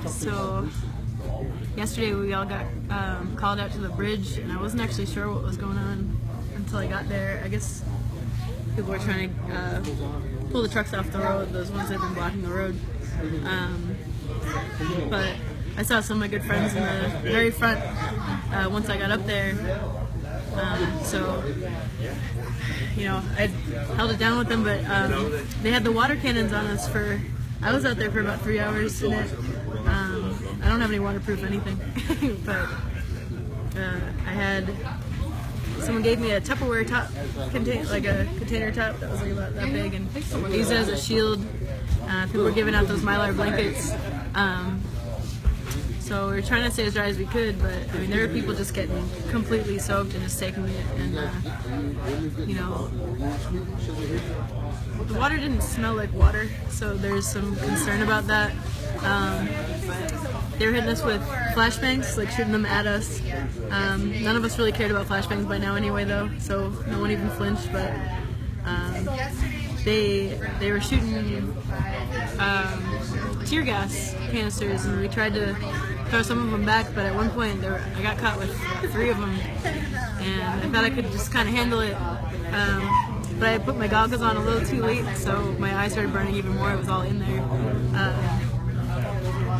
So yesterday we all got called out to the bridge, and I wasn't actually sure what was going on until I got there. I guess people were trying to pull the trucks off the road, those ones that have been blocking the road. But I saw some of my good friends in the very front once I got up there. So, you know, I held it down with them, but they had the water cannons on us I was out there for about 3 hours in it. I don't have any waterproof anything, but someone gave me a Tupperware top, like a container top that was like about that big, and I used it as a shield. People were giving out those Mylar blankets. So we were trying to stay as dry as we could, but I mean, there were people just getting completely soaked and just taking it, and you know, the water didn't smell like water, so there's some concern about that. They were hitting us with flashbangs, like shooting them at us. None of us really cared about flashbangs by now anyway, though, so no one even flinched, but they were shooting tear gas canisters, and we tried to throw some of them back, but at one point I got caught with 3 of them, and I thought I could just kind of handle it, but I put my goggles on a little too late, so my eyes started burning even more. It was all in there,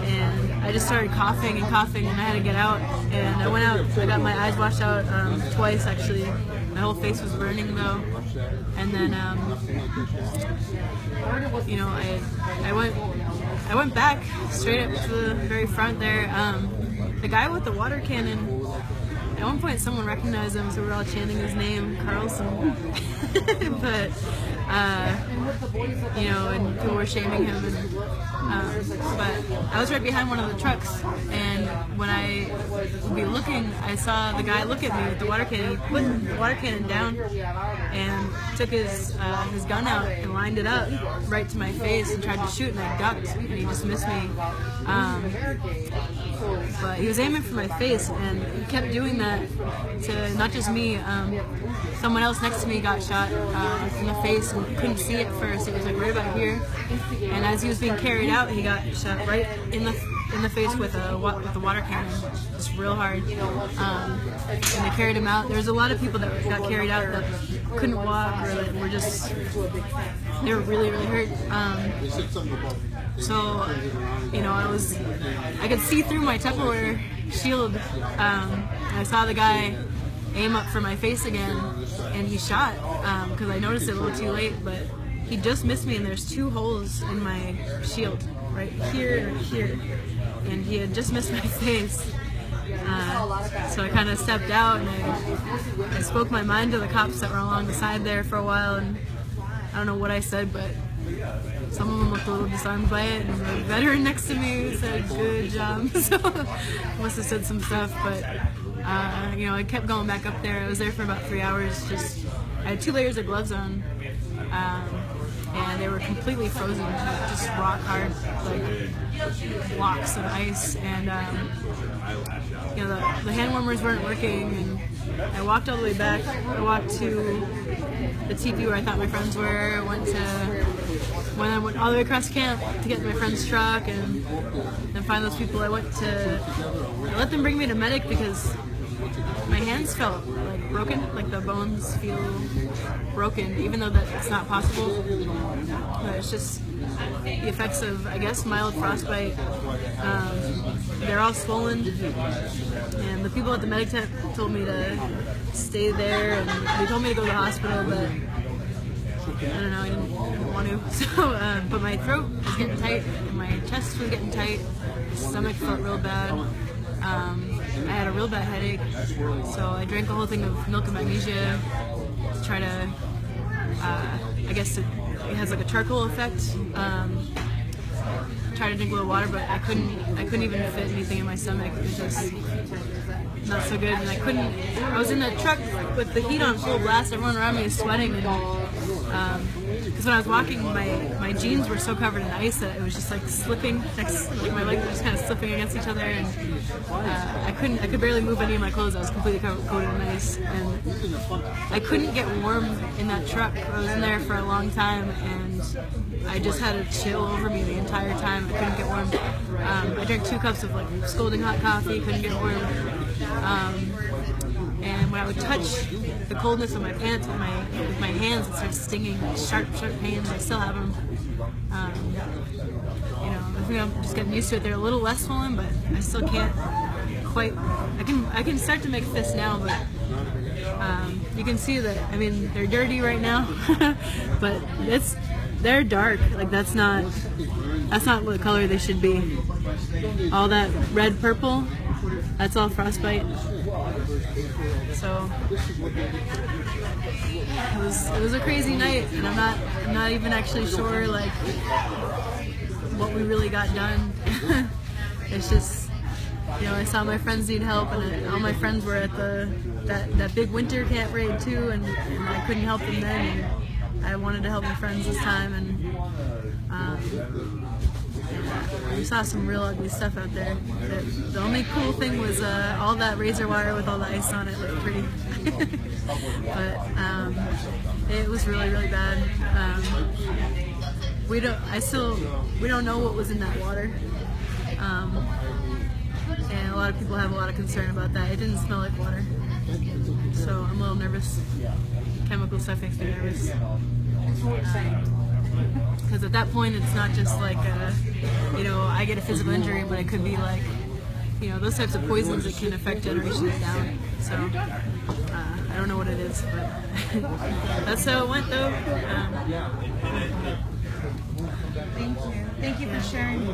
and I just started coughing, and I had to get out, and I went out. I got my eyes washed out twice, actually. My whole face was burning though, and then you know, I went back straight up to the very front there. The guy with the water cannon, at one point someone recognized him, so we were all chanting his name, Carlson. But you know, and people were shaming him, and but I was right behind one of the trucks, and when I would be looking, I saw the guy look at me with the water cannon. He put the water cannon down and took his gun out and lined it up right to my face and tried to shoot, and I ducked, and he just missed me. But he was aiming for my face, and he kept doing that to not just me. Someone else next to me got shot in the face and couldn't see it first. It was like right about here, and as he was being carried out, he got shot right in the face with the water cannon, just real hard. And they carried him out. There was a lot of people that got carried out that couldn't walk, or that were just, they were really, really hurt. So, you know, I could see through my Tupperware shield. I saw the guy aim up for my face again, and he shot, because I noticed it a little too late, but he just missed me, and there's 2 holes in my shield, right here and here, and he had just missed my face. So I kind of stepped out, and I spoke my mind to the cops that were along the side there for a while, and I don't know what I said, but some of them looked a little disarmed by it, and the veteran next to me said, "Good job." So I must have said some stuff, but you know, I kept going back up there. I was there for about 3 hours. I had 2 layers of gloves on, and they were completely frozen, just rock hard, like blocks of ice. And you know, the hand warmers weren't working, and I walked all the way back. I walked to the teepee where I thought my friends were. When I went all the way across camp to get my friend's truck and then find those people, I let them bring me to medic because my hands felt like broken, like the bones feel broken, even though that's not possible. But it's just the effects of, I guess, mild frostbite. They're all swollen, and the people at the medic tent told me to stay there, and they told me to go to the hospital, but I don't know, I didn't want to. So, but my throat was getting tight, and my chest was getting tight, my stomach felt real bad. I had a real bad headache, so I drank a whole thing of milk and magnesia to try to, I guess it has like a charcoal effect. Tried to drink a little water, but I couldn't even fit anything in my stomach. It was just not so good, and I was in the truck with the heat on full blast. Everyone around me is sweating, and because when I was walking, my jeans were so covered in ice that it was just like slipping. Like my legs were just kind of slipping against each other, and I could barely move any of my clothes. I was completely coated in ice, and I couldn't get warm in that truck. I was in there for a long time, and I just had a chill over me the entire time. I couldn't get warm. I drank 2 cups of like scalding hot coffee, couldn't get warm. And when I would touch the coldness of my pants with my hands, it started stinging, like sharp pains. I still have them. You know, I think I'm just getting used to it. They're a little less swollen, but I still can't quite. I can start to make fists now, but you can see that. I mean, they're dirty right now, but they're dark. Like that's not what color they should be. All that red purple, that's all frostbite. So it was a crazy night, and I'm not even actually sure like what we really got done. It's just, you know, I saw my friends need help, and all my friends were at that big winter camp raid too, and I couldn't help them then. And I wanted to help my friends this time, and we saw some real ugly stuff out there. The only cool thing was all that razor wire with all the ice on it looked pretty. But it was really, really bad. We don't know what was in that water. And a lot of people have a lot of concern about that. It didn't smell like water. So I'm a little nervous. Chemical stuff makes me nervous. Because at that point, it's not just like, you know, I get a physical injury, but it could be like, you know, those types of poisons that can affect generations down. So I don't know what it is, but that's how it went, though. Thank you. Thank you for sharing.